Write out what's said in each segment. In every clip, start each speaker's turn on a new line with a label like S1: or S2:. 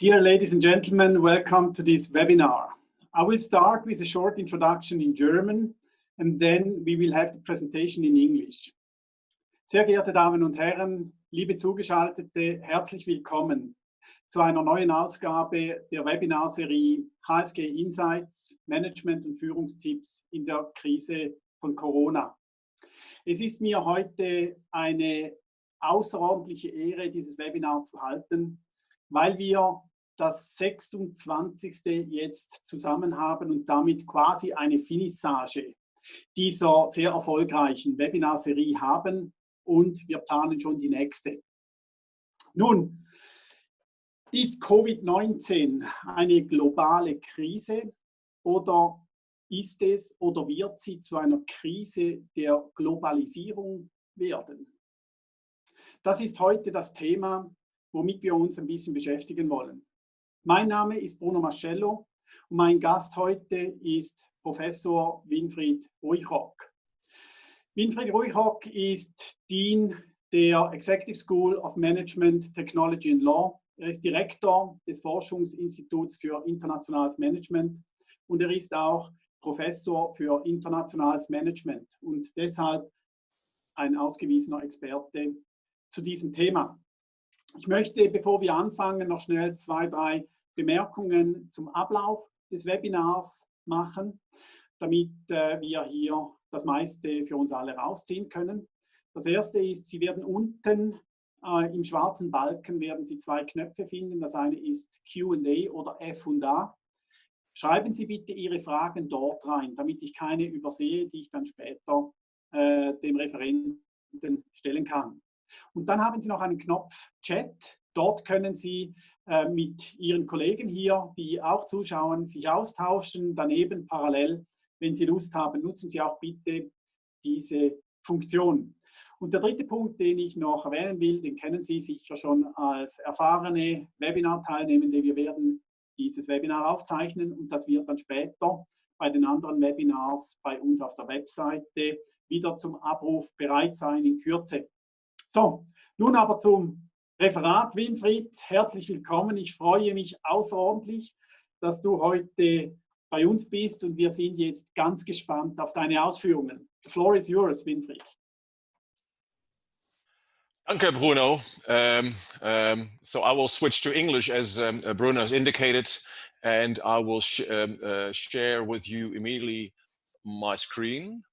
S1: Dear ladies and gentlemen, welcome to this webinar. I will start with a short introduction in German and then we will have the presentation in English. Sehr geehrte Damen und Herren, liebe Zugeschaltete, herzlich willkommen zu einer neuen Ausgabe der Webinarserie HSG Insights, Management und Führungstipps in der Krise von Corona. Es ist mir heute eine außerordentliche Ehre, dieses Webinar zu halten, weil wir das 26. jetzt zusammen haben und damit quasi eine Finissage dieser sehr erfolgreichen Webinarserie haben und wir planen schon die nächste. Nun, ist Covid-19 eine globale Krise oder ist es oder wird sie zu einer Krise der Globalisierung werden? Das ist heute das Thema, womit wir uns ein bisschen beschäftigen wollen. Mein Name ist Bruno Mascello und mein Gast heute ist Professor Winfried Ruigrok. Winfried Ruigrok ist Dean der Executive School of Management, Technology and Law. Er ist Direktor des Forschungsinstituts für internationales Management und er ist auch Professor für internationales Management und deshalb ein ausgewiesener Experte zu diesem Thema. Ich möchte, bevor wir anfangen, noch schnell 2, 3 Bemerkungen zum Ablauf des Webinars machen, damit wir hier das meiste für uns alle rausziehen können. Das erste ist, Sie werden unten im schwarzen Balken werden Sie 2 Knöpfe finden. Das eine ist Q&A oder F&A. Schreiben Sie bitte Ihre Fragen dort rein, damit ich keine übersehe, die ich dann später dem Referenten stellen kann. Und dann haben Sie noch einen Knopf Chat. Dort können Sie mit Ihren Kollegen hier, die auch zuschauen, sich austauschen. Daneben parallel, wenn Sie Lust haben, nutzen Sie auch bitte diese Funktion. Und der dritte Punkt, den ich noch erwähnen will, den kennen Sie sicher schon als erfahrene Webinar-Teilnehmende. Wir werden dieses Webinar aufzeichnen und das wird dann später bei den anderen Webinars bei uns auf der Webseite wieder zum Abruf bereit sein in Kürze. So, nun aber zum Referat. Winfried, herzlich willkommen. Ich freue mich außerordentlich, dass du heute bei uns bist und wir sind jetzt ganz gespannt auf deine Ausführungen. The floor is yours, Winfried.
S2: Danke, Bruno. So I will switch to English as Bruno has indicated, and I will share with you immediately my screen.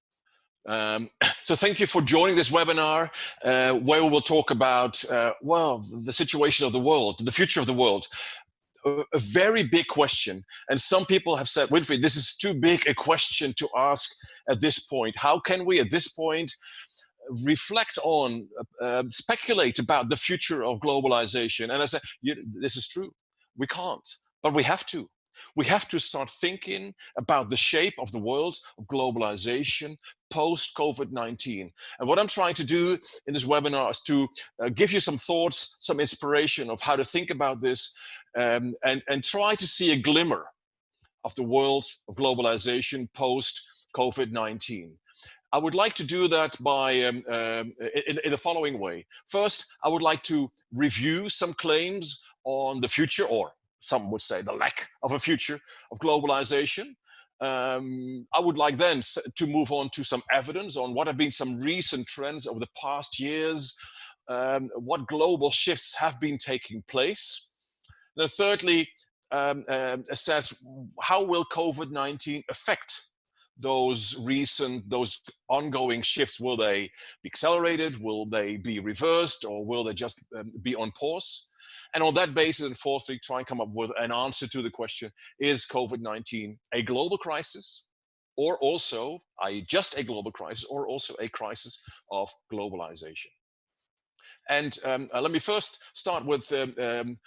S2: So thank you for joining this webinar where we will talk about, well, the situation of the world, the future of the world. A very big question. And some people have said, Winfried, this is too big a question to ask at this point. How can we at this point reflect on, speculate about the future of globalization? And I said, this is true. We can't, but we have to. We have to start thinking about the shape of the world of globalization post-COVID-19. And what I'm trying to do in this webinar is to give you some thoughts, some inspiration of how to think about this and try to see a glimmer of the world of globalization post-COVID-19. I would like to do that by in the following way. First, I would like to review some claims on the future, or some would say the lack of a future of globalization. I would like then to move on to some evidence on what have been some recent trends over the past years, what global shifts have been taking place. Then thirdly, assess how will COVID-19 affect those ongoing shifts. Will they be accelerated? Will they be reversed? Or will they just be on pause? And on that basis, and fourthly, try and come up with an answer to the question, is COVID-19 a global crisis, or also just a global crisis, or also a crisis of globalization? And let me first start with some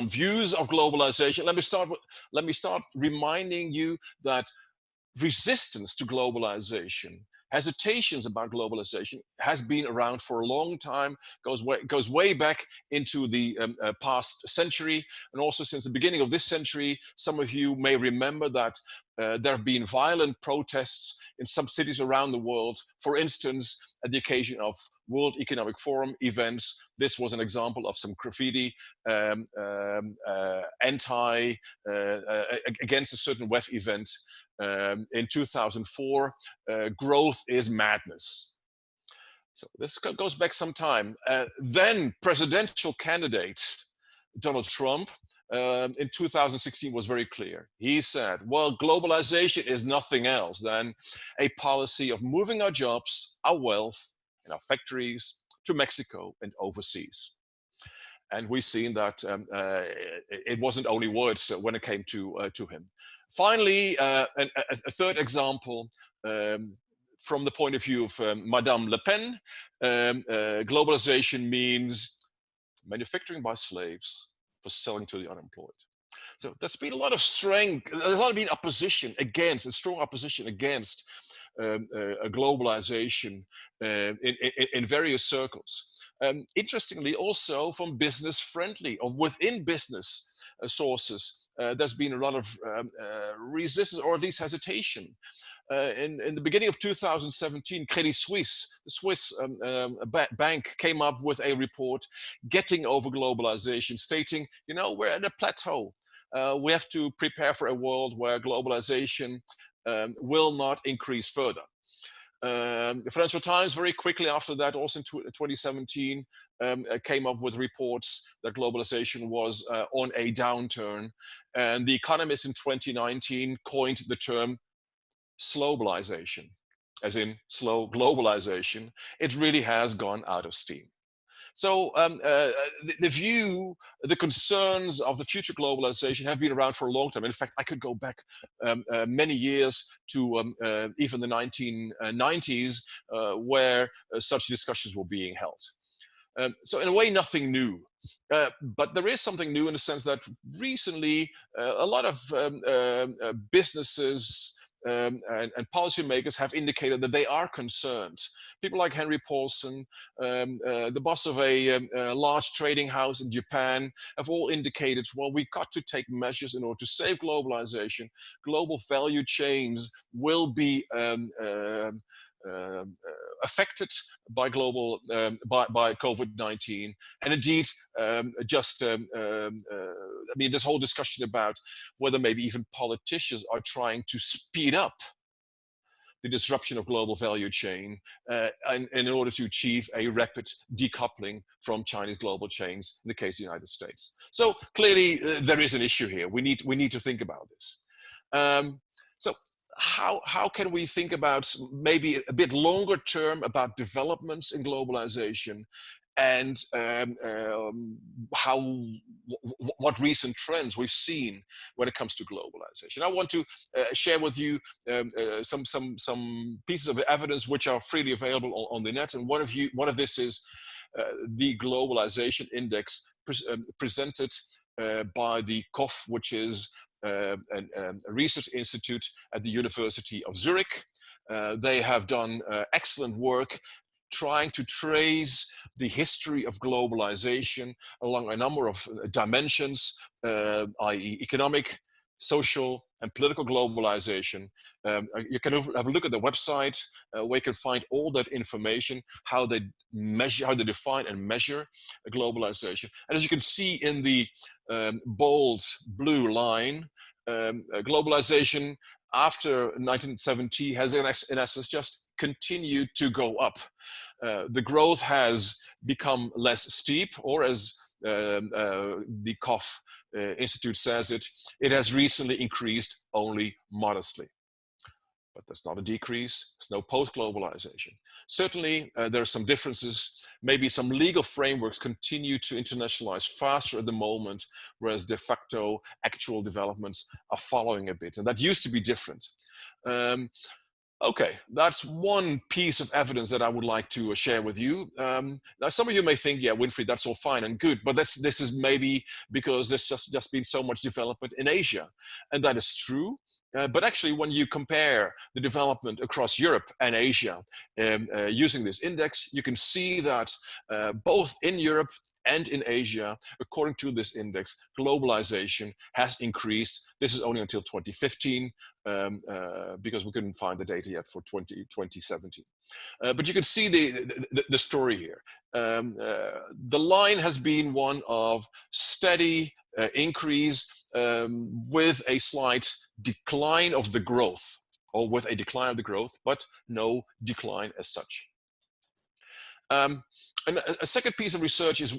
S2: views of globalization. Let me start reminding you that resistance to globalization, hesitations about globalization has been around for a long time, goes way back into the past century. And also since the beginning of this century, some of you may remember that there have been violent protests in some cities around the world. For instance, at the occasion of World Economic Forum events, this was an example of some graffiti against a certain WEF event in 2004. Growth is madness. So this goes back some time. Then presidential candidate Donald Trump in 2016 was very clear. He said, well, globalization is nothing else than a policy of moving our jobs, our wealth, and our factories to Mexico and overseas. And we've seen that it wasn't only words when it came to him. Finally, a third example from the point of view of Madame Le Pen, globalization means manufacturing by slaves for selling to the unemployed. So there's been a lot of strength, there's a lot of been opposition against, a strong opposition against a globalization in various circles. Interestingly, also from business-friendly or within business sources, there's been a lot of resistance or at least hesitation. In the beginning of 2017, Credit Suisse, the Swiss bank, came up with a report getting over globalization, stating, you know, we're at a plateau. We have to prepare for a world where globalization will not increase further. The Financial Times very quickly after that, also in 2017, came up with reports that globalization was on a downturn. And The Economist in 2019 coined the term slowbalization, as in slow globalization. It really has gone out of steam. So the view, the concerns of the future globalization have been around for a long time. In fact, I could go back many years to even the 1990s, where such discussions were being held. So in a way, nothing new. But there is something new in the sense that recently a lot of businesses and policymakers have indicated that they are concerned. People like Henry Paulson, the boss of a large trading house in Japan, have all indicated, well, we've got to take measures in order to save globalization. Global value chains will be affected by by COVID-19, and indeed, I mean, this whole discussion about whether maybe even politicians are trying to speed up the disruption of global value chain and in order to achieve a rapid decoupling from Chinese global chains, in the case of the United States. So clearly, there is an issue here. We need to think about this. So how can we think about maybe a bit longer term about developments in globalization and what recent trends we've seen when it comes to globalization? I want to share with you some pieces of evidence which are freely available on the net, and one of this is the Globalisation Index presented by the Prof, which is a research institute at the University of Zurich. They have done excellent work trying to trace the history of globalization along a number of dimensions, i.e. economic, social, and political globalization. You can have a look at the website where you can find all that information, how they measure, how they define and measure globalization. And as you can see in the bold blue line, globalization after 1970 has in essence just continued to go up. The growth has become less steep, or as the Prof Institute says it has recently increased only modestly. But that's not a decrease, there's no post-globalization. Certainly there are some differences. Maybe some legal frameworks continue to internationalize faster at the moment, whereas de facto actual developments are following a bit, and that used to be different. Okay, that's one piece of evidence that I would like to share with you. Now, some of you may think, yeah, Winfried, that's all fine and good, but this is maybe because there's just been so much development in Asia. And that is true. But actually, when you compare the development across Europe and Asia using this index, you can see that both in Europe and in Asia, according to this index, globalization has increased. This is only until 2015, because we couldn't find the data yet for 2017. But you can see the story here. The line has been one of steady increase with a slight decline of the growth, or with a decline of the growth, but no decline as such. And a second piece of research is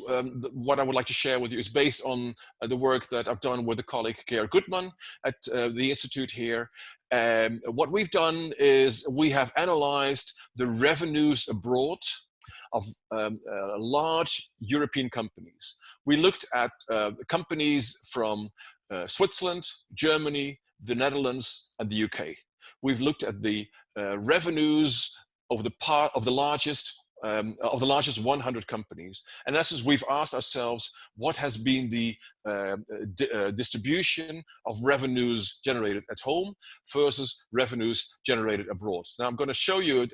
S2: what I would like to share with you is based on the work that I've done with a colleague, Geert Goodman, at the Institute here. What we've done is we have analyzed the revenues abroad of large European companies. We looked at companies from Switzerland, Germany, the Netherlands, and the UK. We've looked at the revenues of the largest 100 companies. And as we've asked ourselves, what has been the distribution of revenues generated at home versus revenues generated abroad. Now I'm going to show you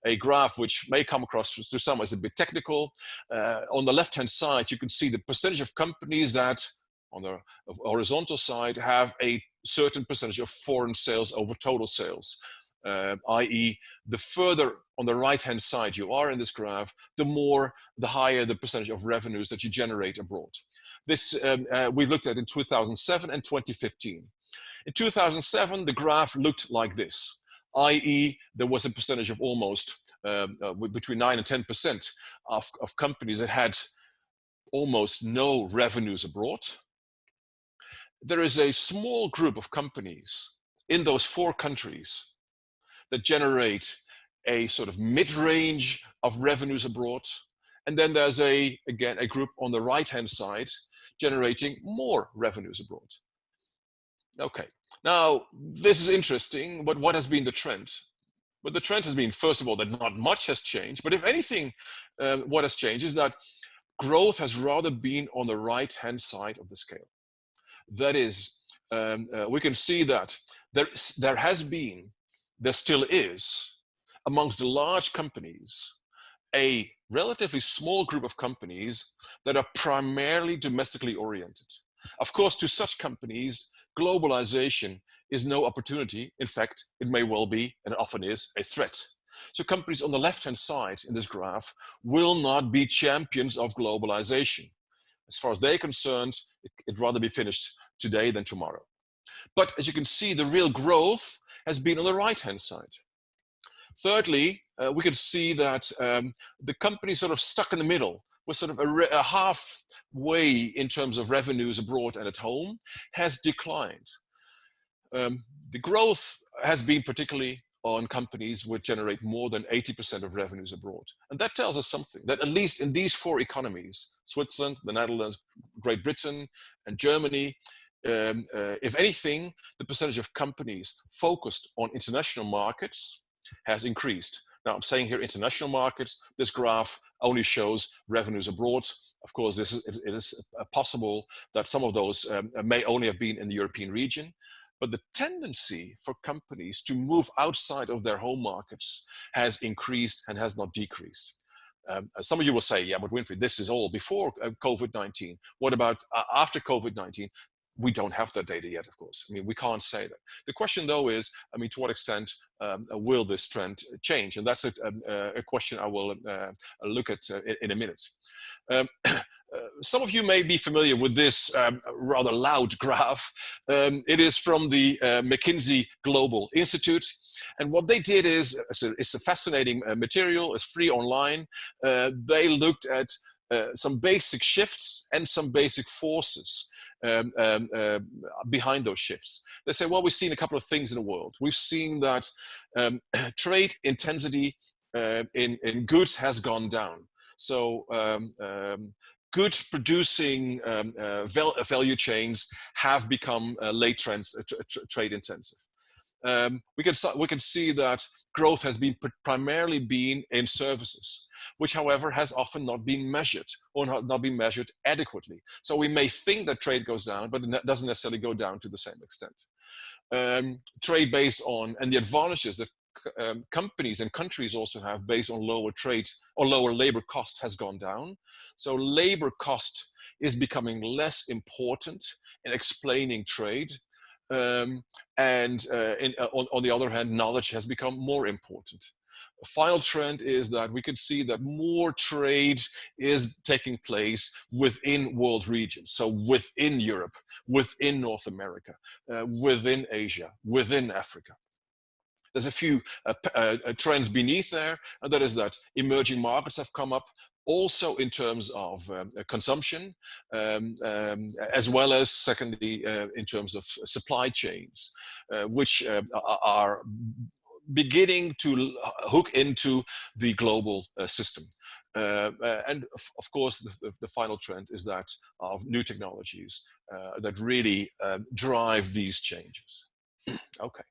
S2: a graph which may come across to some as a bit technical. On the left-hand side, you can see the percentage of companies that on the horizontal side have a certain percentage of foreign sales over total sales. I.e., the further on the right-hand side you are in this graph, the higher the percentage of revenues that you generate abroad. This we've looked at in 2007 and 2015. In 2007, the graph looked like this, i.e., there was a percentage of almost between 9 and 10% of companies that had almost no revenues abroad. There is a small group of companies in those 4 countries that generate a sort of mid-range of revenues abroad. And then there's again, a group on the right-hand side generating more revenues abroad. Okay, now this is interesting, but what has been the trend? But the trend has been, first of all, that not much has changed, but if anything, what has changed is that growth has rather been on the right-hand side of the scale. That is, we can see that there still is, amongst the large companies, a relatively small group of companies that are primarily domestically oriented. Of course, to such companies, globalization is no opportunity. In fact, it may well be, and often is, a threat. So companies on the left-hand side in this graph will not be champions of globalization. As far as they're concerned, it'd rather be finished today than tomorrow. But as you can see, the real growth has been on the right-hand side. Thirdly, we can see that the company sort of stuck in the middle, was sort of a halfway in terms of revenues abroad and at home, has declined. The growth has been particularly on companies which generate more than 80% of revenues abroad. And that tells us something, that at least in these 4 economies, Switzerland, the Netherlands, Great Britain, and Germany, if anything, the percentage of companies focused on international markets has increased. Now, I'm saying here international markets. This graph only shows revenues abroad. Of course, it is possible that some of those may only have been in the European region. But the tendency for companies to move outside of their home markets has increased and has not decreased. Some of you will say, yeah, but Winfried, this is all before COVID-19. What about after COVID-19? We don't have that data yet, of course. I mean, we can't say that. The question, though, is, I mean, to what extent will this trend change? And that's a question I will look at in a minute. Some of you may be familiar with this rather loud graph. It is from the McKinsey Global Institute. And what they did is, it's a fascinating material, it's free online. They looked at some basic shifts and some basic forces behind those shifts. They say, well, we've seen a couple of things in the world. We've seen that trade intensity in goods has gone down. So good producing value chains have become trade intensive. we can see that growth has been primarily been in services, which, however, has often not been measured or not been measured adequately. So we may think that trade goes down, but it doesn't necessarily go down to the same extent. Trade based on, and the advantages that companies and countries also have based on lower trade or lower labor cost has gone down. So labor cost is becoming less important in explaining trade. On the other hand, knowledge has become more important. A final trend is that we can see that more trade is taking place within world regions. So within Europe, within North America, within Asia, within Africa. There's a few trends beneath there, and that is that emerging markets have come up also in terms of consumption, as well as, secondly, in terms of supply chains, which are beginning to hook into the global system. And of course, the final trend is that of new technologies that really drive these changes. Okay,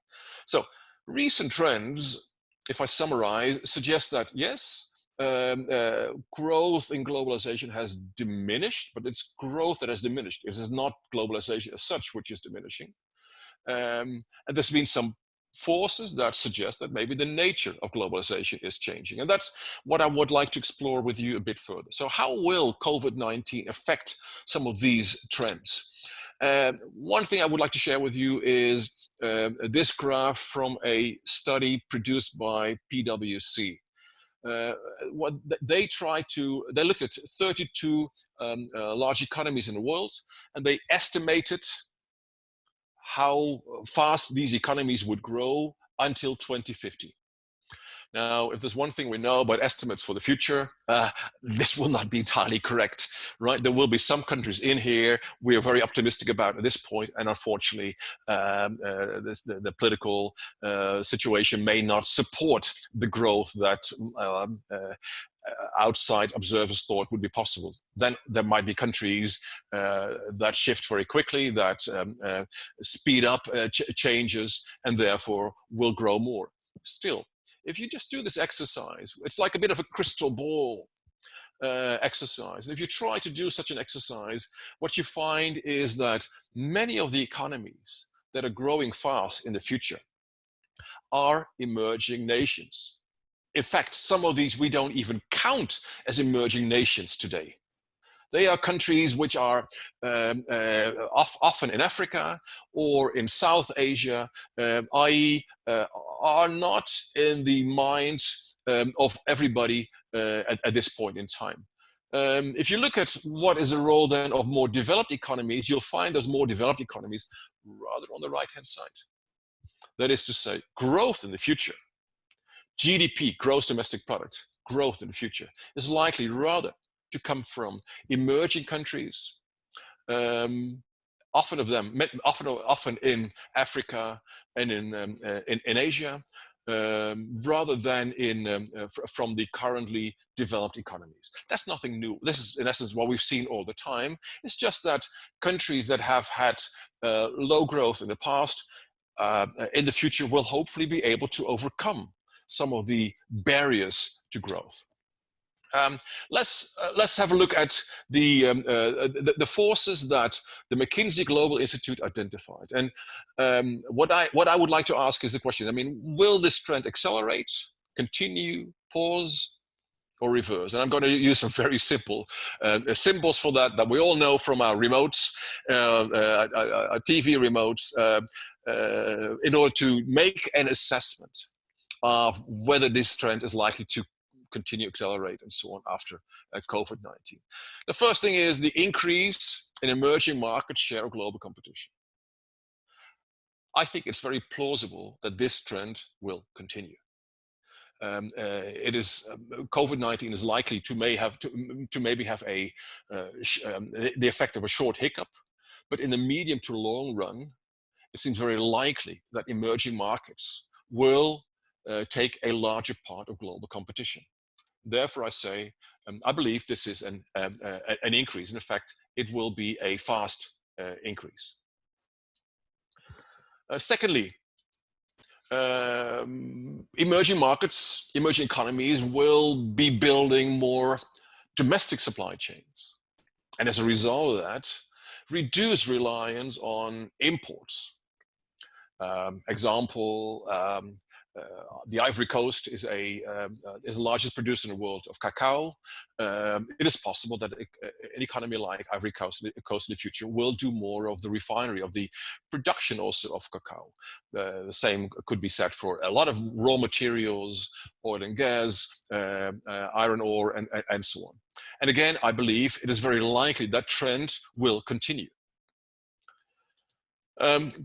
S2: so recent trends, if I summarize, suggest that yes, growth in globalization has diminished, but it's growth that has diminished. It is not globalization as such which is diminishing. And there's been some forces that suggest that maybe the nature of globalization is changing. And that's what I would like to explore with you a bit further. So how will COVID-19 affect some of these trends? One thing I would like to share with you is this graph from a study produced by PwC. What they looked at 32 large economies in the world, and they estimated how fast these economies would grow until 2050. Now, if there's one thing we know about estimates for the future, this will not be entirely correct, right? There will be some countries in here we are very optimistic about at this point, and unfortunately, the political situation may not support the growth that outside observers thought would be possible. Then there might be countries that shift very quickly, that speed up changes, and therefore will grow more. Still, if you just do this exercise, it's like a bit of a crystal ball exercise. If you try to do such an exercise, what you find is that many of the economies that are growing fast in the future are emerging nations. In fact, some of these we don't even count as emerging nations today. They are countries which are often in Africa or in South Asia, i.e. Are not in the mind of everybody at this point in time. If you look at what is the role then of more developed economies, you'll find those more developed economies rather on the right-hand side. That is to say, growth in the future, GDP, gross domestic product, growth in the future, is likely rather to come from emerging countries, often in Africa and in Asia, rather than from the currently developed economies. That's nothing new. This is in essence what we've seen all the time. It's just that countries that have had low growth in the past, in the future will hopefully be able to overcome some of the barriers to growth. Let's have a look at the forces that the McKinsey Global Institute identified. And what I would like to ask is the question, I mean, will this trend accelerate, continue, pause, or reverse? And I'm going to use some very simple symbols for that we all know from our remotes, our TV remotes, in order to make an assessment of whether this trend is likely to continue, accelerate, and so on after COVID-19. The first thing is the increase in emerging market share of global competition. I think it's very plausible that this trend will continue. COVID-19 is likely to maybe have the effect of a short hiccup, but in the medium to long run, it seems very likely that emerging markets will take a larger part of global competition. Therefore, I say, I believe this is an increase. In fact, it will be a fast increase. Secondly, emerging markets, emerging economies will be building more domestic supply chains. And as a result of that, reduce reliance on imports. Example, the Ivory Coast is the largest producer in the world of cacao. It is possible that an economy like Ivory Coast in the future will do more of the refinery, of the production also of cacao. The same could be said for a lot of raw materials, oil and gas, iron ore, and so on. And again, I believe it is very likely that trend will continue.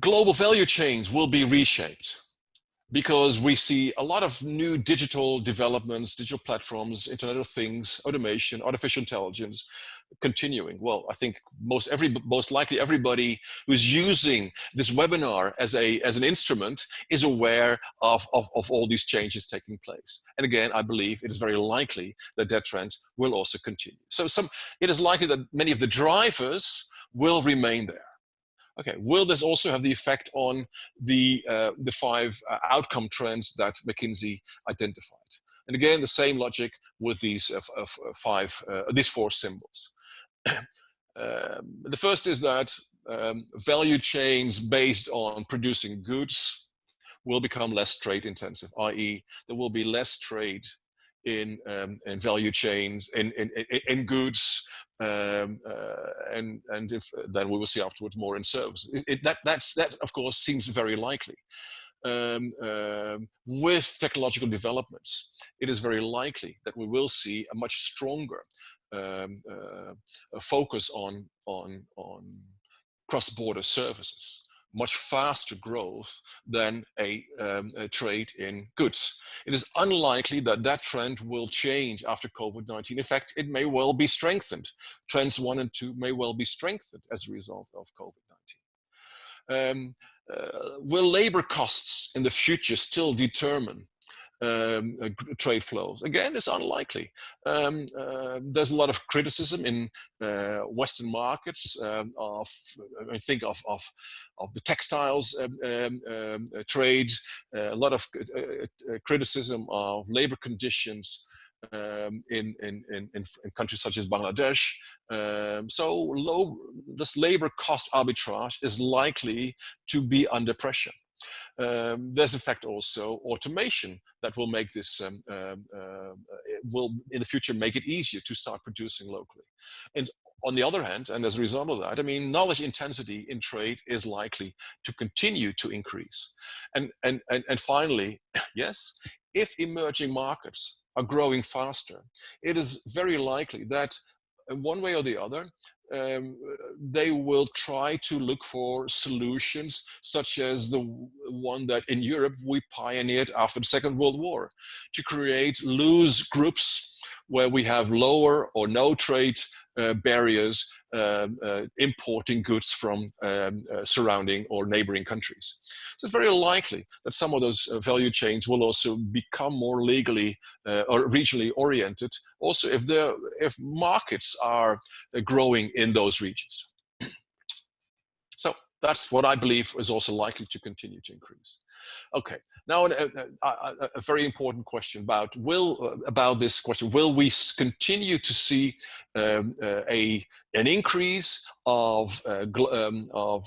S2: Global value chains will be reshaped because we see a lot of new digital developments, digital platforms, Internet of Things, automation, artificial intelligence continuing. Well, I think most likely everybody who's using this webinar as an instrument is aware of all these changes taking place. And again, I believe it is very likely that that trend will also continue. So it is likely that many of the drivers will remain there. Okay, will this also have the effect on the 5 outcome trends that McKinsey identified? And again, the same logic with these 4 symbols. The first is that value chains based on producing goods will become less trade intensive, i.e. there will be less trade in value chains, in goods, and then we will see afterwards more in services. That of course seems very likely. With technological developments, it is very likely that we will see a much stronger focus on cross-border services, much faster growth than a trade in goods. It is unlikely that that trend will change after COVID-19. In fact, it may well be strengthened. Trends 1 and 2 may well be strengthened as a result of COVID-19. Will labor costs in the future still determine trade flows? Again, it's unlikely. There's a lot of criticism in Western markets I think of the textiles trade, a lot of criticism of labor conditions in countries such as Bangladesh. So this labor cost arbitrage is likely to be under pressure. There's in fact also automation that will make this, will in the future make it easier to start producing locally. And on the other hand, and as a result of that, I mean, knowledge intensity in trade is likely to continue to increase. And finally, yes, if emerging markets are growing faster, it is very likely that one way or the other, they will try to look for solutions such as the one that in Europe we pioneered after the Second World War, to create loose groups where we have lower or no trade barriers importing goods from surrounding or neighboring countries. So it's very likely that some of those value chains will also become more legally or regionally oriented, also if markets are growing in those regions. So that's what I believe is also likely to continue to increase. Okay, now a very important question about this question: will we continue to see an increase of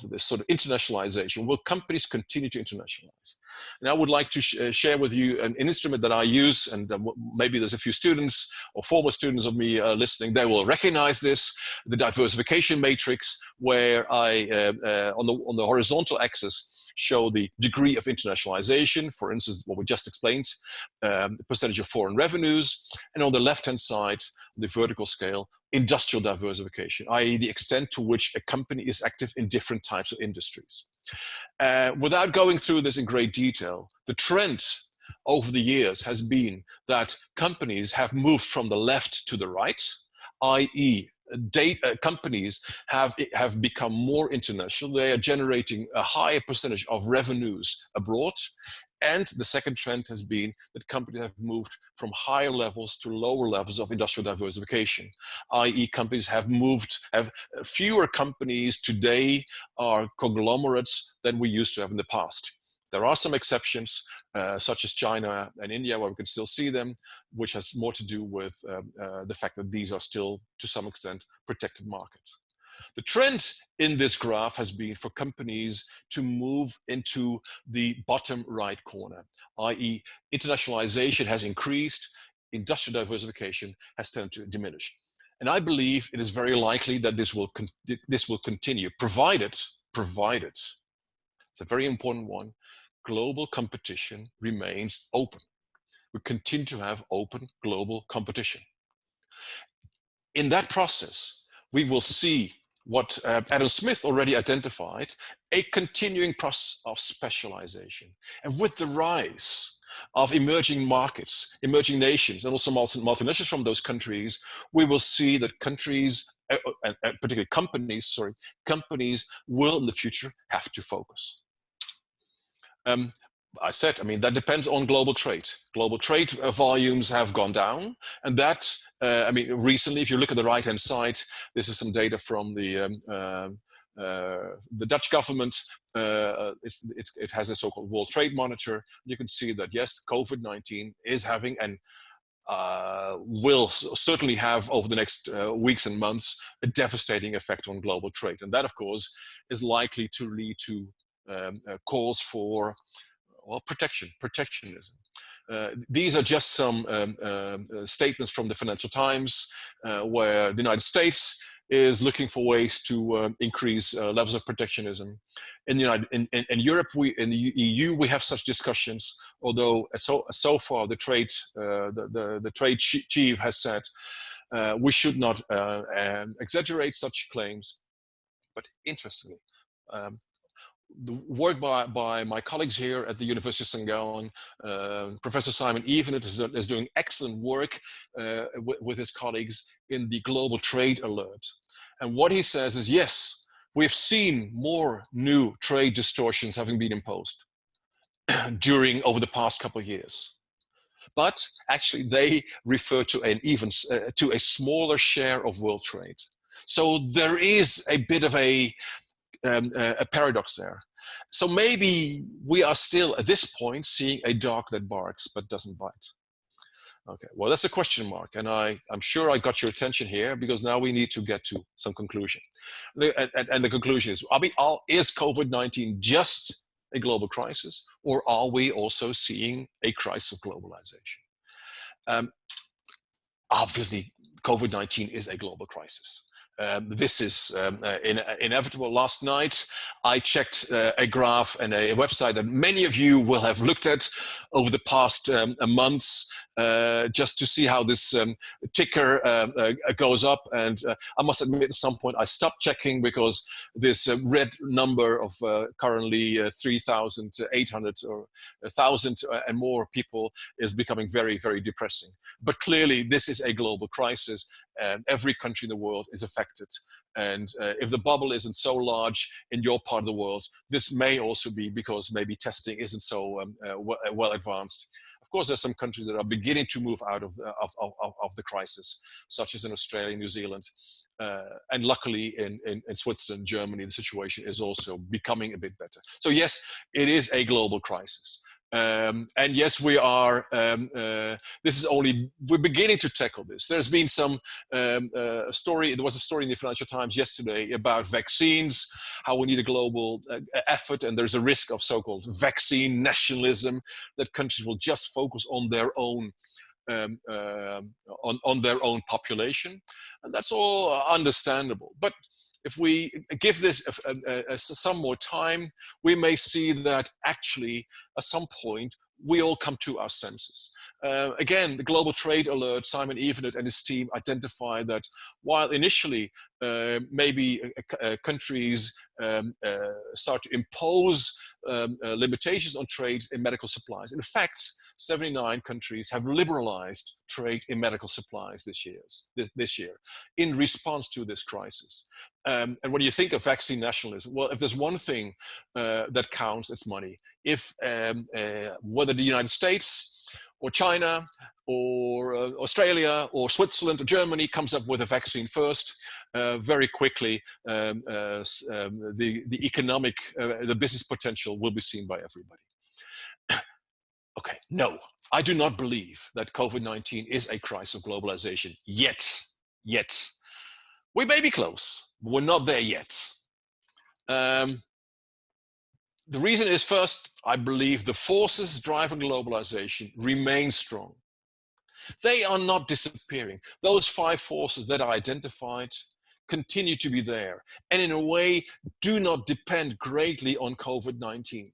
S2: this sort of internationalization? Will companies continue to internationalize? And I would like to share with you an instrument that I use, and maybe there's a few students or former students of me listening. They will recognize this: the diversification matrix, where I on the horizontal axis show the degree of internationalization, for instance, what we just explained, the percentage of foreign revenues, and on the left-hand side, the vertical scale, industrial diversification, i.e. the extent to which a company is active in different types of industries. Without going through this in great detail, the trend over the years has been that companies have moved from the left to the right, i.e. companies have become more international. They are generating a higher percentage of revenues abroad. And the second trend has been that companies have moved from higher levels to lower levels of industrial diversification, i.e. companies have fewer companies today are conglomerates than we used to have in the past. There are some exceptions, such as China and India, where we can still see them, which has more to do with the fact that these are still, to some extent, protected markets. The trend in this graph has been for companies to move into the bottom right corner, i.e. internationalization has increased, industrial diversification has tended to diminish. And I believe it is very likely that this will continue, provided, it's a very important one, global competition remains open. We continue to have open global competition. In that process, we will see what Adam Smith already identified, a continuing process of specialization. And with the rise of emerging markets, emerging nations, and also multinationals from those countries, we will see that countries, particularly companies will in the future have to focus. I said, that depends on global trade. Global trade volumes have gone down, and that, recently, if you look at the right-hand side, this is some data from the Dutch government. It has a so-called World Trade Monitor. You can see that, yes, COVID-19 is having and will certainly have over the next weeks and months a devastating effect on global trade. And that, of course, is likely to lead to calls for protectionism. These are just some statements from the Financial Times, where the United States is looking for ways to increase levels of protectionism. In Europe, in the EU, we have such discussions. Although so far the trade chief has said we should not exaggerate such claims. But interestingly, the work by my colleagues here at the University of St. Gallen, Professor Simon Evenet is doing excellent work with his colleagues in the Global Trade Alert. And what he says is, yes, we've seen more new trade distortions having been imposed over the past couple of years. But actually they refer to to a smaller share of world trade. So there is a bit of a paradox there. So maybe we are still at this point seeing a dog that barks but doesn't bite. Okay, well, that's a question mark, and I'm sure I got your attention here, because now we need to get to some conclusion. And the conclusion is, is COVID-19 just a global crisis, or are we also seeing a crisis of globalization? Obviously, COVID-19 is a global crisis. This is inevitable. Last night, I checked a graph and a website that many of you will have looked at over the past months, just to see how this ticker goes up. And I must admit, at some point, I stopped checking, because this red number of currently 3,800 or 1,000 and more people is becoming very, very depressing. But clearly, this is a global crisis. Every country in the world is affected. And if the bubble isn't so large in your part of the world, this may also be because maybe testing isn't so well advanced. Of course, there's some countries that are beginning to move out of the crisis, such as in Australia, New Zealand. And luckily in Switzerland, Germany, the situation is also becoming a bit better. So yes, it is a global crisis. And yes, we are, we're beginning to tackle this. There's been some story, there was a story in the Financial Times yesterday about vaccines, how we need a global effort, and there's a risk of so-called vaccine nationalism, that countries will just focus on their own on their own population. And that's all understandable. But if we give this some more time, we may see that actually at some point we all come to our senses. Again, the Global Trade Alert, Simon Evenet and his team identify that while initially maybe countries start to impose limitations on trade in medical supplies, in fact, 79 countries have liberalized trade in medical supplies this year in response to this crisis. And when you think of vaccine nationalism, well, if there's one thing that counts, it's money. If whether the United States or China or Australia or Switzerland or Germany comes up with a vaccine first, very quickly the economic, the business potential will be seen by everybody. Okay, no, I do not believe that COVID-19 is a crisis of globalization yet. We may be close, but we're not there yet. The reason is, first, I believe the forces driving globalization remain strong. They are not disappearing. Those 5 forces that I identified continue to be there, and in a way do not depend greatly on COVID-19.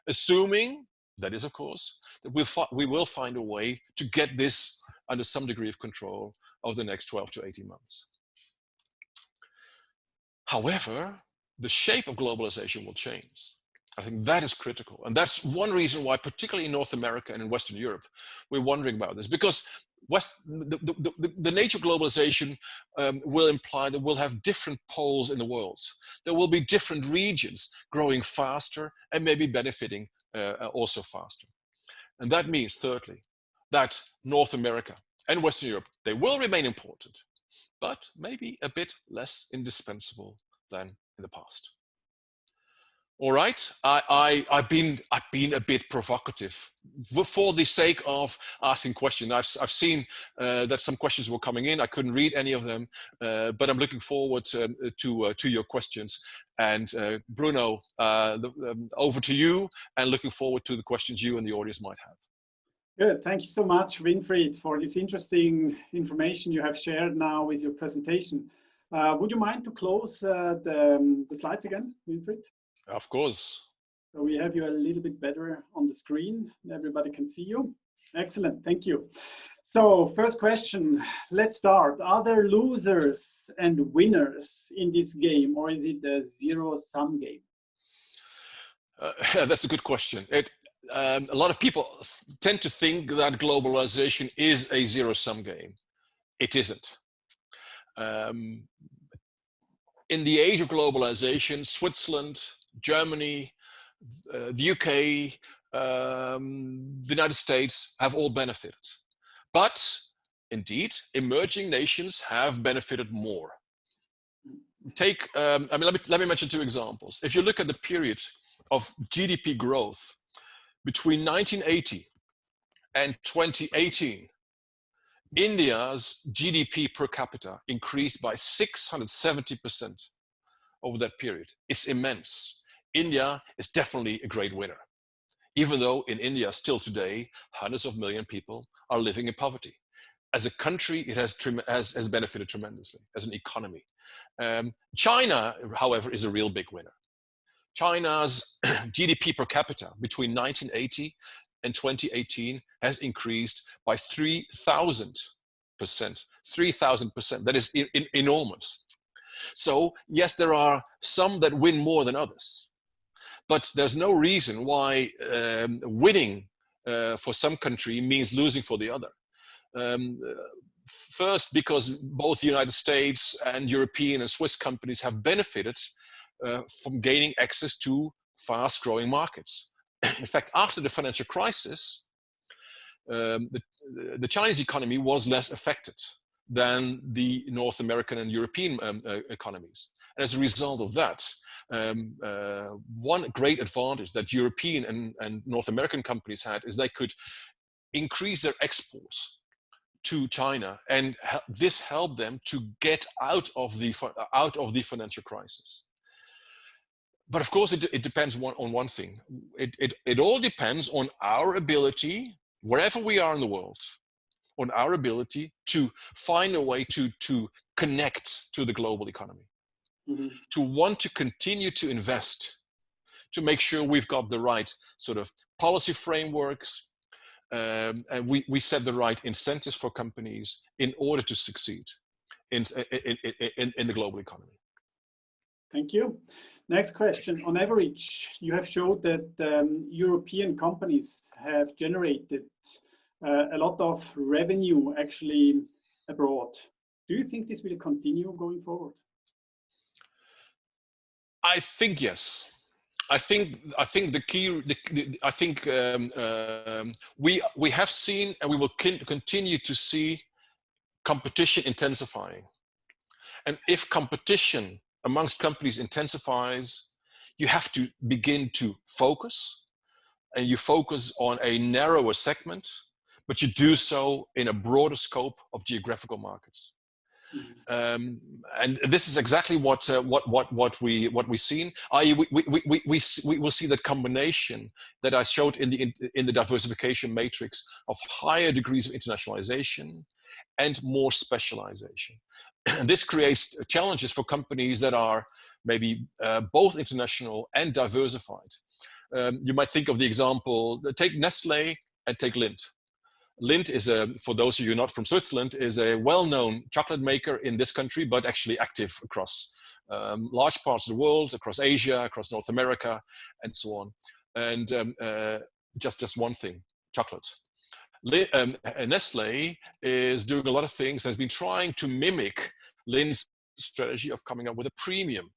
S2: Assuming, that is of course, that we will find a way to get this under some degree of control over the next 12 to 18 months. However, the shape of globalization will change. I think that is critical. And that's one reason why, particularly in North America and in Western Europe, we're wondering about this. Because the nature of globalization will imply that we'll have different poles in the world. There will be different regions growing faster and maybe benefiting also faster. And that means, thirdly, that North America and Western Europe, they will remain important, but maybe a bit less indispensable than in the past. All right, I've been a bit provocative for the sake of asking questions. I've seen that some questions were coming in. I couldn't read any of them, but I'm looking forward to your questions. And Bruno, over to you, and looking forward to the questions you and the audience might have.
S1: Good, thank you so much, Winfried, for this interesting information you have shared now with your presentation. Would you mind to close the slides again, Winfried?
S2: Of course.
S1: So we have you a little bit better on the screen. Everybody can see you. Excellent, thank you. So first question, let's start. Are there losers and winners in this game, or is it a zero-sum game?
S2: That's a good question. A lot of people tend to think that globalization is a zero-sum game. It isn't. In the age of globalization, Switzerland, Germany, the UK, the United States have all benefited. But indeed, emerging nations have benefited more. Take, let me mention 2 examples. If you look at the period of GDP growth between 1980 and 2018, India's GDP per capita increased by 670% over that period. It's immense. India is definitely a great winner, even though in India still today, hundreds of million people are living in poverty. As a country, it has benefited tremendously as an economy. China, however, is a real big winner. China's GDP per capita between 1980 and 2018 has increased by 3,000%. 3,000%. That is enormous. So yes, there are some that win more than others, but there's no reason why winning for some country means losing for the other. First, because both the United States and European and Swiss companies have benefited from gaining access to fast-growing markets. In fact, after the financial crisis, the Chinese economy was less affected than the North American and European economies. And as a result of that, one great advantage that European and North American companies had is they could increase their exports to China, and this helped them to get out of the financial crisis. But of course, it depends on one thing. It all depends on our ability, wherever we are in the world, on our ability to find a way to connect to the global economy, to want to continue to invest, to make sure we've got the right sort of policy frameworks, and we set the right incentives for companies in order to succeed in the global economy.
S1: Thank you. Next question. On average, you have showed that European companies have generated a lot of revenue actually abroad. Do you think this will continue going forward?
S2: I think yes. I think the key. I think we have seen, and we will continue to see, competition intensifying. And if competition amongst companies intensifies, you have to begin to focus and you focus on a narrower segment, but you do so in a broader scope of geographical markets. And this is exactly what we've seen. I.e., we will see that combination that I showed in the diversification matrix of higher degrees of internationalization and more specialization. And this creates challenges for companies that are maybe both international and diversified. You might think of the example, take Nestle and take Lindt. Lindt is for those of you not from Switzerland, is a well-known chocolate maker in this country, but actually active across large parts of the world, across Asia, across North America, and so on. And just one thing, chocolate. Nestle is doing a lot of things, has been trying to mimic Lindt's strategy of coming up with a premium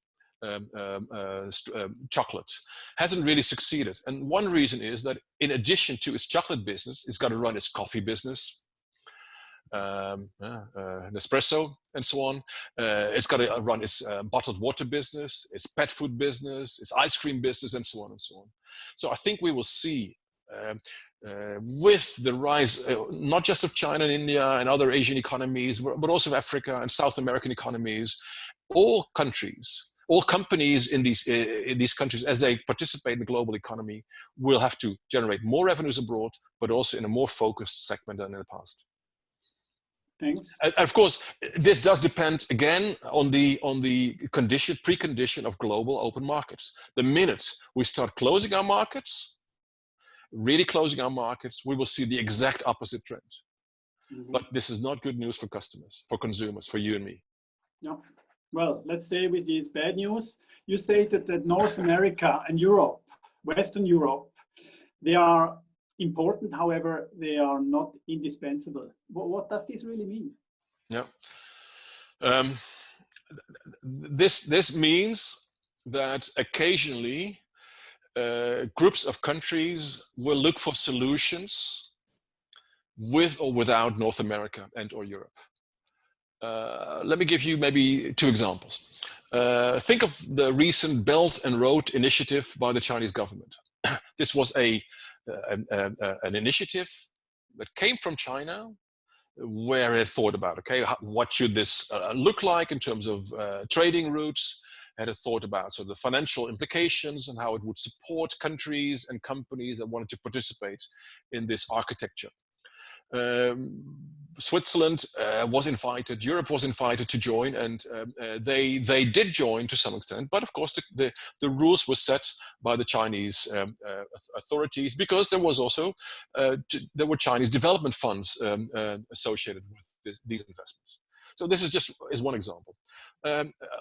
S2: chocolate. Hasn't really succeeded. And one reason is that in addition to its chocolate business, it's got to run its coffee business, Nespresso, and so on. It's got to run its bottled water business, its pet food business, its ice cream business, and so on and so on. So I think we will see with the rise, not just of China and India and other Asian economies, but also of Africa and South American economies, all companies in these countries, as they participate in the global economy, will have to generate more revenues abroad, but also in a more focused segment than in the past.
S1: Thanks.
S2: And of course, this does depend again on the precondition of global open markets. The minute we start closing our markets, really closing our markets, we will see the exact opposite trend. But this is not good news for customers, for consumers, for you and me.
S1: No. Well, let's stay with these bad news. You stated that North America and Europe, Western Europe, they are important, however, they are not indispensable. What does this really mean?
S2: Yeah. This means that occasionally groups of countries will look for solutions with or without North America and or Europe. Let me give you maybe two examples. Think of the recent Belt and Road Initiative by the Chinese government. This was an initiative that came from China, where it thought about, okay, what should this look like in terms of trading routes? Had a thought about the financial implications and how it would support countries and companies that wanted to participate in this architecture. Switzerland was invited, Europe was invited to join, and they did join to some extent. But of course, the rules were set by the Chinese authorities, because there was also there were Chinese development funds associated with these investments. So this is one example.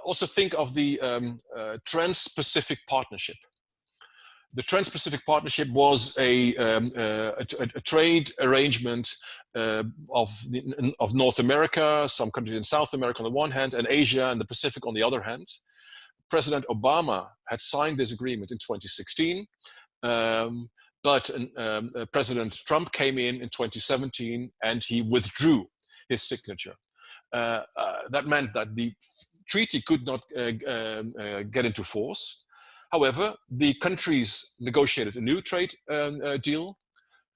S2: Also think of the Trans-Pacific Partnership. The Trans-Pacific Partnership was a trade arrangement of North America, some countries in South America on the one hand, and Asia and the Pacific on the other hand. President Obama had signed this agreement in 2016, but President Trump came in 2017 and he withdrew his signature. That meant that the treaty could not get into force. However, the countries negotiated a new trade deal,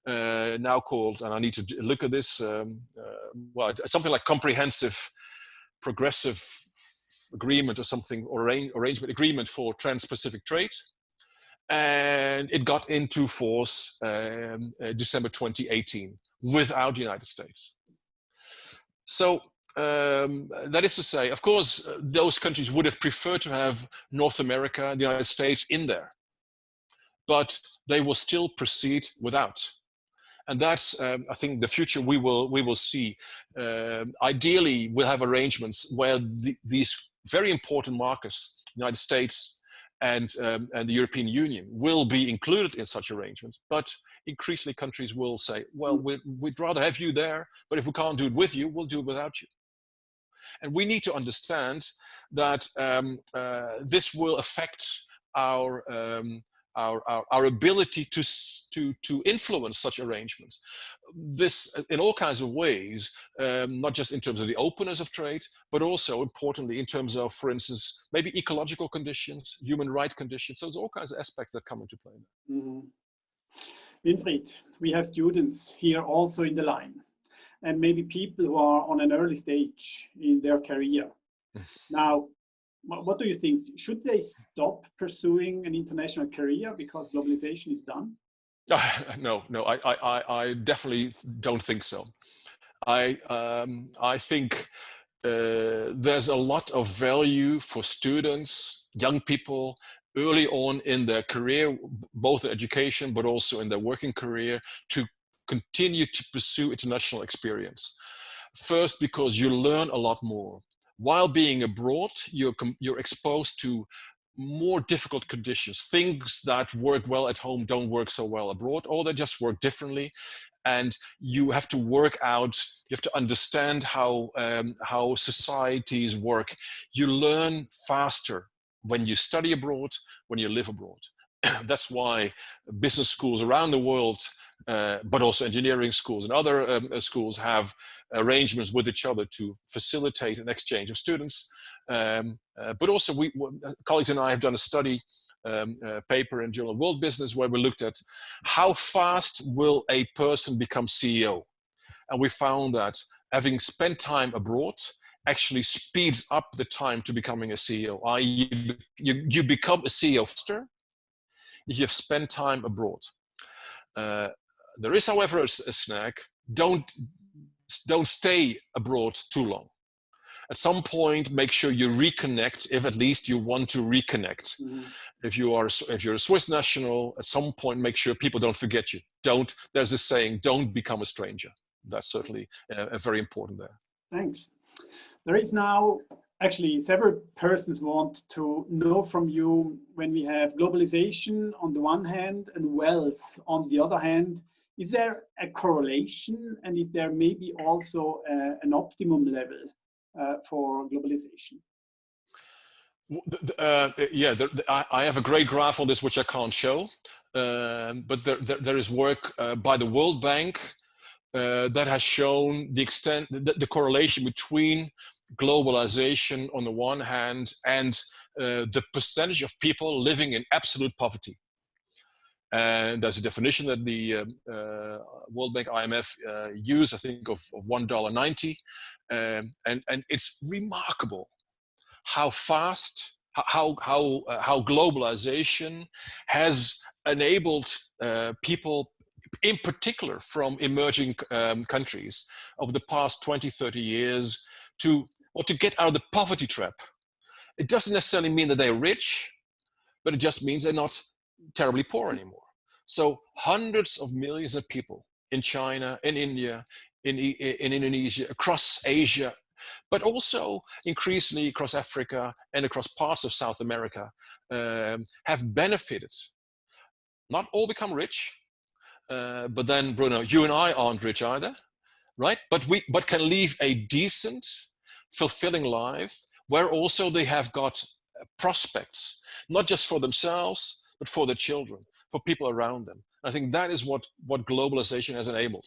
S2: now called, and I need to look at this, well, something like Comprehensive Progressive Agreement or something, or arrangement agreement for Trans-Pacific Trade. And it got into force December 2018 without the United States. So that is to say, of course, those countries would have preferred to have North America, the United States in there, but they will still proceed without. And that's, I think, the future we will see. Ideally, we'll have arrangements where these very important markets, United States and the European Union, will be included in such arrangements. But increasingly, countries will say, well, we'd rather have you there, but if we can't do it with you, we'll do it without you. And we need to understand that this will affect our ability to influence such arrangements. This in all kinds of ways, not just in terms of the openness of trade, but also importantly in terms of, for instance, maybe ecological conditions, human rights conditions. So there's all kinds of aspects that come into play.
S1: Mm-hmm. Winfried, we have students here also in the line, and maybe people who are on an early stage in their career. Now, what do you think? Should they stop pursuing an international career because globalization is done?
S2: No, I definitely don't think so. I think there's a lot of value for students, young people, early on in their career, both in education, but also in their working career, to continue to pursue international experience. First, because you learn a lot more. While being abroad, you're exposed to more difficult conditions. Things that work well at home don't work so well abroad, or they just work differently. And you have to work out, you have to understand how societies work. You learn faster when you study abroad, when you live abroad. That's why business schools around the world, but also engineering schools and other schools have arrangements with each other to facilitate an exchange of students. But also colleagues and I have done a study paper in Journal of World Business where we looked at how fast will a person become CEO. And we found that having spent time abroad actually speeds up the time to becoming a CEO. You become a CEO faster if you've spent time abroad. There is, however, a snag. Don't stay abroad too long. At some point, make sure you reconnect, if at least you want to reconnect. Mm-hmm. If you're a Swiss national, at some point, make sure people don't forget you. There's this saying, don't become a stranger. That's certainly very important there.
S1: Thanks. There is now actually several persons want to know from you, when we have globalization on the one hand and wealth on the other hand, is there a correlation, and is there maybe also an optimum level for globalization?
S2: I have a great graph on this which I can't show, but there is work by the World Bank that has shown the extent, the correlation between globalization on the one hand and the percentage of people living in absolute poverty. And there's a definition that the World Bank, IMF use, I think, of $1.90, and it's remarkable how fast, how globalization has enabled people, in particular from emerging countries, over the past 20, 30 years, to get out of the poverty trap. It doesn't necessarily mean that they're rich, but it just means they're not terribly poor anymore. So hundreds of millions of people in China, in India, in Indonesia, across Asia, but also increasingly across Africa and across parts of South America, have benefited. Not all become rich, but then, Bruno, you and I aren't rich either, right? But can live a decent, fulfilling life where also they have got prospects, not just for themselves, but for their children, for people around them. I think that is what globalization has enabled.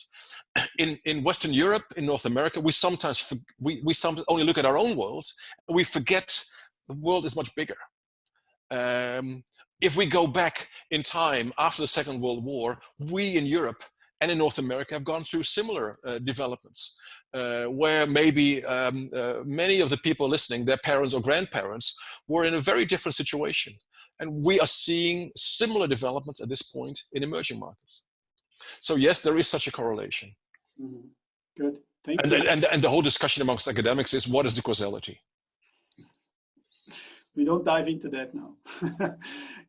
S2: In Western Europe, in North America, we sometimes only look at our own world, and we forget the world is much bigger. If we go back in time after the Second World War, we in Europe and in North America have gone through similar developments, where maybe many of the people listening, their parents or grandparents, were in a very different situation. And we are seeing similar developments at this point in emerging markets. So yes, there is such a correlation.
S1: Mm-hmm. Good, thank you.
S2: And the whole discussion amongst academics is, what is the causality?
S1: We don't dive into that now.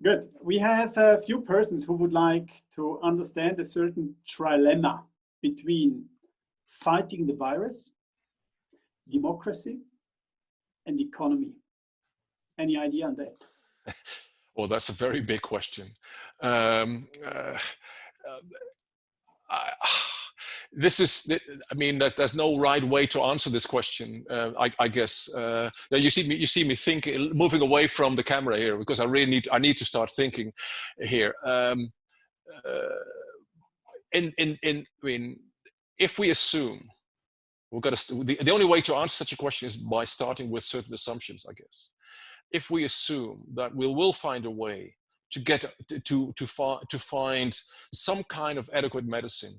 S1: Good. We have a few persons who would like to understand a certain trilemma between fighting the virus, democracy, and economy. Any idea on that?
S2: Well, that's a very big question. There's no right way to answer this question. I guess you see me thinking, moving away from the camera here, because I really need to start thinking here. If we assume the only way to answer such a question is by starting with certain assumptions, I guess. If we assume that we will find a way to find some kind of adequate medicine,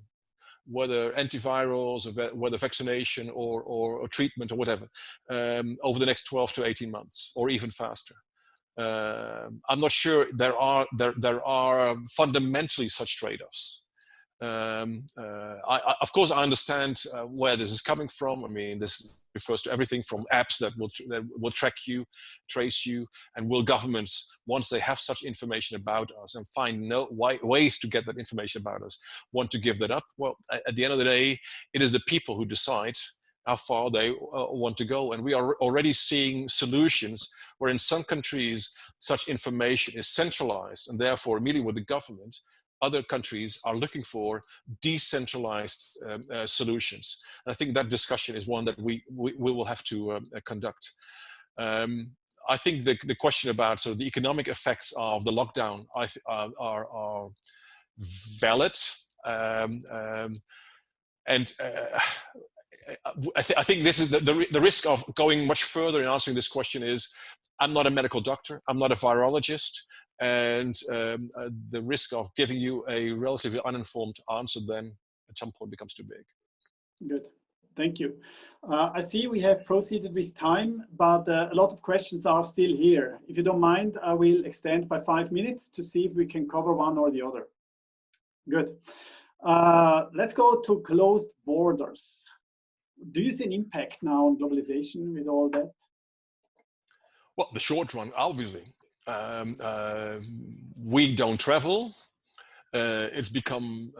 S2: whether antivirals, or whether vaccination or treatment or whatever, over the next 12 to 18 months, or even faster. I'm not sure there are fundamentally such trade-offs. Of course, I understand where this is coming from. I mean, this refers to everything from apps that will track you, trace you, and will governments, once they have such information about us and find ways to get that information about us, want to give that up? Well, at the end of the day, it is the people who decide how far they want to go. And we are already seeing solutions where in some countries such information is centralized and therefore meeting with the government. Other countries are looking for decentralized solutions. And I think that discussion is one that we will have to conduct. I think the question about the economic effects of the lockdown are valid. I think this is the risk of going much further in answering this question is, I'm not a medical doctor, I'm not a virologist, and the risk of giving you a relatively uninformed answer then at some point becomes too big.
S1: Good, thank you. I see we have proceeded with time, but a lot of questions are still here. If you don't mind, I will extend by 5 minutes to see if we can cover one or the other. Good. Let's go to closed borders. Do you see an impact now on globalization with all that?
S2: Well, the short run, obviously. We don't travel. It's become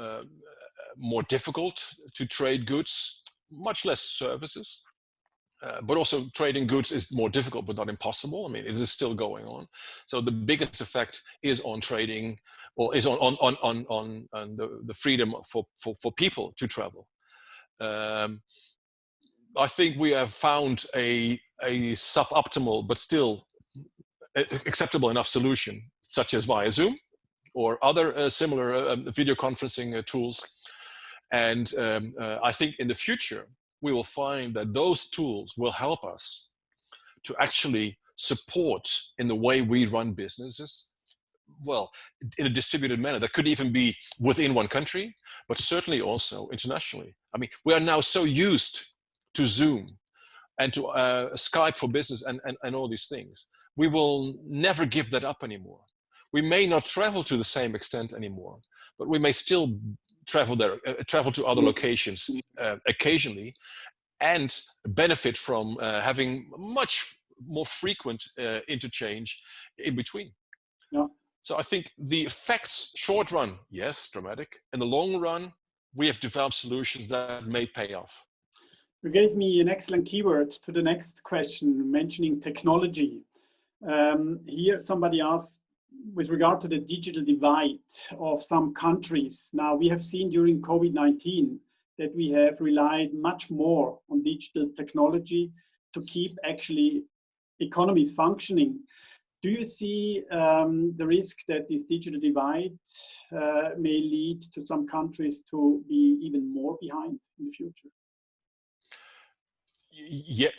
S2: more difficult to trade goods, much less services. But also trading goods is more difficult, but not impossible. I mean, it is still going on. So the biggest effect is on trading, or is on the freedom for people to travel. I think we have found a suboptimal, but still acceptable enough solution, such as via Zoom or other similar video conferencing tools. And I think in the future, we will find that those tools will help us to actually support in the way we run businesses, well, in a distributed manner. That could even be within one country, but certainly also internationally. I mean, we are now so used to Zoom and to Skype for business and all these things. We will never give that up anymore. We may not travel to the same extent anymore, but we may still travel to other locations occasionally, and benefit from having much more frequent interchange in between.
S1: Yeah.
S2: So I think the effects, short run, yes, dramatic. In the long run, we have developed solutions that may pay off.
S1: You gave me an excellent keyword to the next question, mentioning technology. Here somebody asked, with regard to the digital divide of some countries. Now, we have seen during COVID-19 that we have relied much more on digital technology to keep actually economies functioning. Do you see the risk that this digital divide may lead to some countries to be even more behind in the future?
S2: Yeah,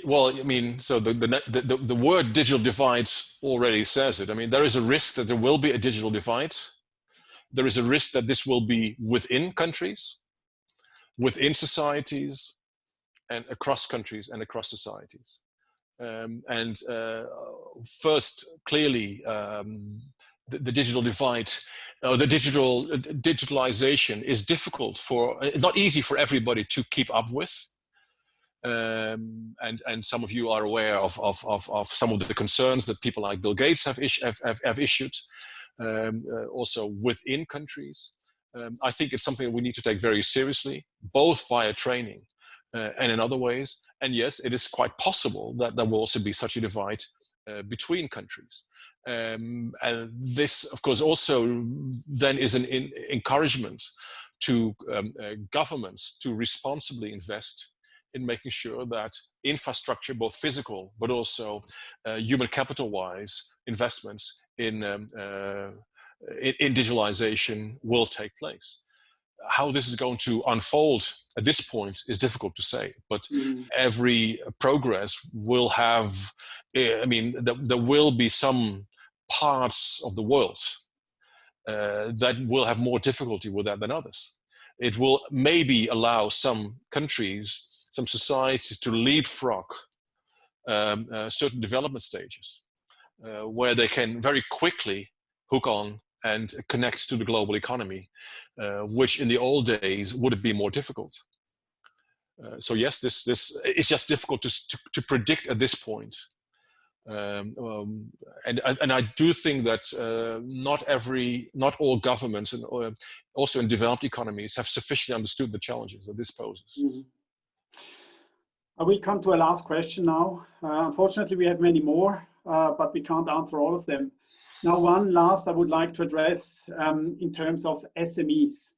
S2: well, I mean, so the word digital divide already says it. I mean, there is a risk that there will be a digital divide. There is a risk that this will be within countries, within societies, and across countries and across societies. First, clearly, the digital divide, the digitalization is difficult not easy for everybody to keep up with. And some of you are aware of some of the concerns that people like Bill Gates have issued, also within countries. I think it's something that we need to take very seriously, both via training and in other ways. And yes, it is quite possible that there will also be such a divide between countries. And this, of course, also then is an encouragement to governments to responsibly invest in making sure that infrastructure, both physical, but also human capital-wise investments in digitalization will take place. How this is going to unfold at this point is difficult to say, but every progress will have, I mean, there will be some parts of the world that will have more difficulty with that than others. It will maybe allow some countries, some societies to leapfrog certain development stages where they can very quickly hook on and connect to the global economy, which in the old days would have been more difficult. So yes, this it's just difficult to predict at this point. And I do think that not all governments, and also in developed economies, have sufficiently understood the challenges that this poses.
S1: Mm-hmm. I will come to a last question now. Unfortunately, we have many more, but we can't answer all of them. Now, one last I would like to address in terms of SMEs,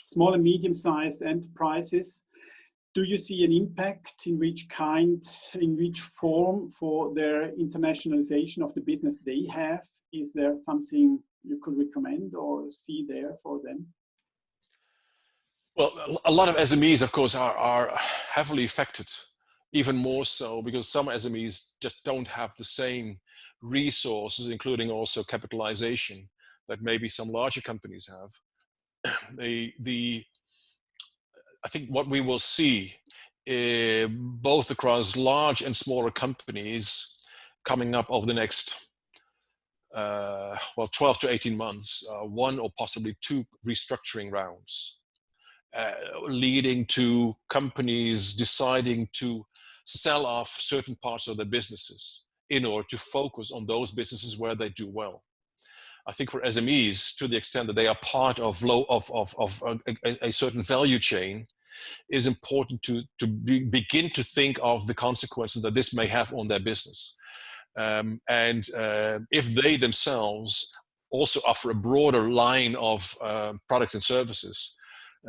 S1: small and medium-sized enterprises. Do you see an impact, in which form for their internationalization of the business they have? Is there something you could recommend or see there for them?
S2: Well, a lot of SMEs, of course, are heavily affected, even more so because some SMEs just don't have the same resources, including also capitalization, that maybe some larger companies have. I think what we will see, both across large and smaller companies coming up over the next 12 to 18 months, one or possibly two restructuring rounds, leading to companies deciding to sell off certain parts of their businesses in order to focus on those businesses where they do well. I think for SMEs, to the extent that they are part of a certain value chain, it is important to begin to think of the consequences that this may have on their business. If they themselves also offer a broader line of products and services,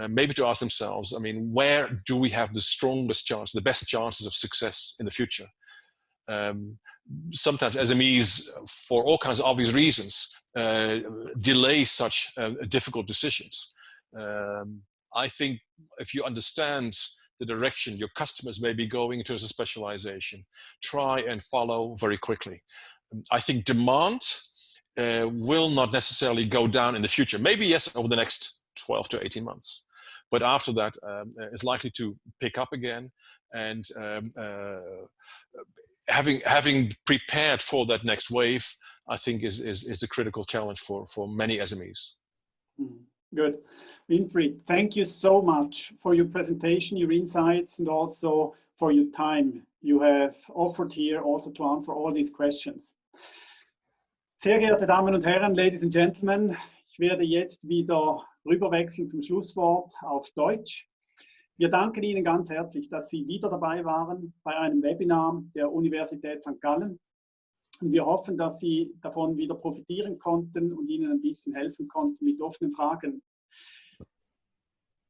S2: maybe to ask themselves, I mean, where do we have the strongest chance, the best chances of success in the future? Sometimes SMEs, for all kinds of obvious reasons, delay such difficult decisions. I think if you understand the direction your customers may be going in terms of specialization, try and follow very quickly. I think demand will not necessarily go down in the future. Maybe yes, over the next 12 to 18 months. But after that, it's likely to pick up again. And having prepared for that next wave, I think is the critical challenge for many SMEs.
S1: Good. Winfried, thank you so much for your presentation, your insights, and also for your time you have offered here also to answer all these questions. Sehr geehrte Damen und Herren, Ladies and Gentlemen, ich werde jetzt wieder rüberwechseln zum Schlusswort auf Deutsch. Wir danken Ihnen ganz herzlich, dass Sie wieder dabei waren bei einem Webinar der Universität St. Gallen. Und wir hoffen, dass Sie davon wieder profitieren konnten und Ihnen ein bisschen helfen konnten mit offenen Fragen.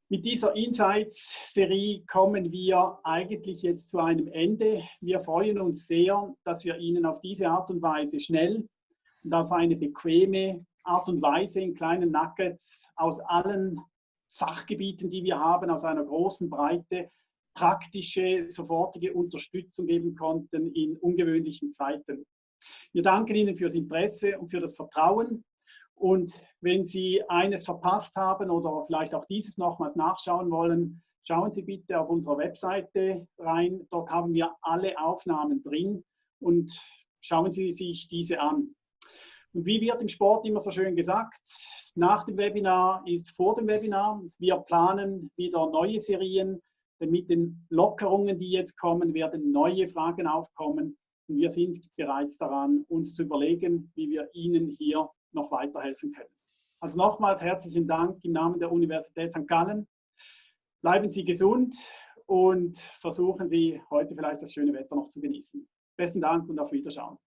S1: Mit dieser Insights-Serie kommen wir eigentlich jetzt zu einem Ende. Wir freuen uns sehr, dass wir Ihnen auf diese Art und Weise schnell und auf eine bequeme Art und Weise in kleinen Nuggets aus allen Fachgebieten, die wir haben, aus einer großen Breite, praktische, sofortige Unterstützung geben konnten in ungewöhnlichen Zeiten. Wir danken Ihnen fürs Interesse und für das Vertrauen. Und wenn Sie eines verpasst haben oder vielleicht auch dieses nochmals nachschauen wollen, schauen Sie bitte auf unsere Webseite rein. Dort haben wir alle Aufnahmen drin und schauen Sie sich diese an. Und wie wird im Sport immer so schön gesagt, nach dem Webinar ist vor dem Webinar. Wir planen wieder neue Serien, denn mit den Lockerungen, die jetzt kommen, werden neue Fragen aufkommen. Und wir sind bereits daran, uns zu überlegen, wie wir Ihnen hier noch weiterhelfen können. Also nochmals herzlichen Dank im Namen der Universität St. Gallen. Bleiben Sie gesund und versuchen Sie heute vielleicht das schöne Wetter noch zu genießen. Besten Dank und auf Wiederschauen.